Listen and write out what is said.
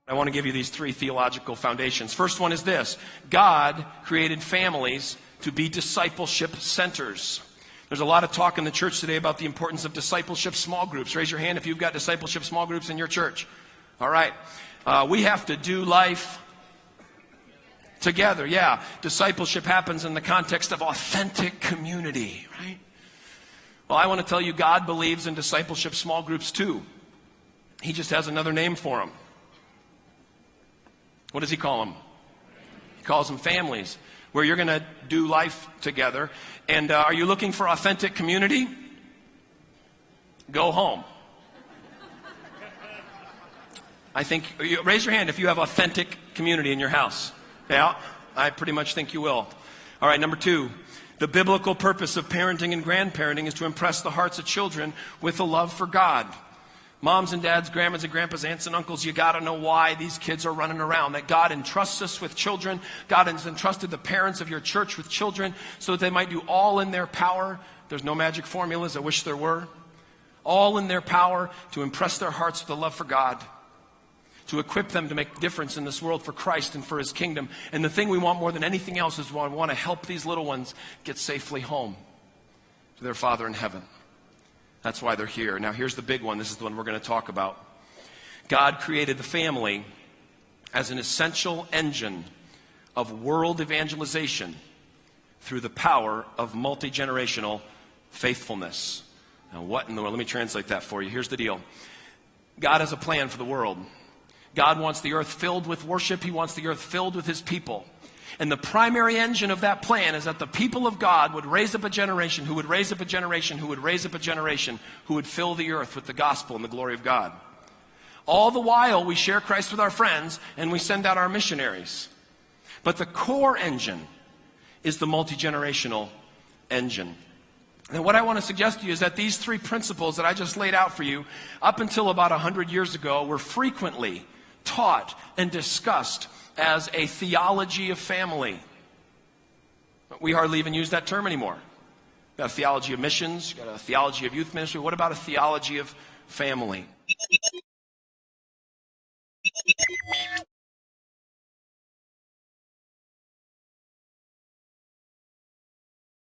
I want to give you these three theological foundations. First one is this: God created families to be discipleship centers. There's a lot of talk in the church today about the importance of discipleship small groups. Raise your hand if you've got discipleship small groups in your church. All right. We have to do life together. Yeah. Discipleship happens in the context of authentic community, right? Well, I want to tell you, God believes in discipleship small groups too. He just has another name for them. What does he call them? He calls them families, where you're going to do life together. And are you looking for authentic community? Go home. I think, raise your hand if you have authentic community in your house. Yeah, I pretty much think you will. All right, number two. The biblical purpose of parenting and grandparenting is to impress the hearts of children with a love for God. Moms and dads, grandmas and grandpas, aunts and uncles, you got to know why these kids are running around. That God entrusts us with children. God has entrusted the parents of your church with children so that they might do all in their power. There's no magic formulas. I wish there were. All in their power to impress their hearts with a love for God, to equip them to make a difference in this world for Christ and for His kingdom. And the thing we want more than anything else is we want to help these little ones get safely home to their Father in heaven. That's why they're here. Now here's the big one. This is the one we're going to talk about. God created the family as an essential engine of world evangelization through the power of multi-generational faithfulness. Now what in the world? Let me translate that for you. Here's the deal. God has a plan for the world. God wants the earth filled with worship. He wants the earth filled with His people. And the primary engine of that plan is that the people of God would raise up a generation who would raise up a generation who would raise up a generation who would fill the earth with the gospel and the glory of God. All the while we share Christ with our friends and we send out our missionaries. But the core engine is the multi-generational engine. And what I want to suggest to you is that these three principles that I just laid out for you, up until about 100 years ago, were frequently taught and discussed as a theology of family. We hardly even use that term anymore. You've got a theology of missions, you've got a theology of youth ministry. What about a theology of family?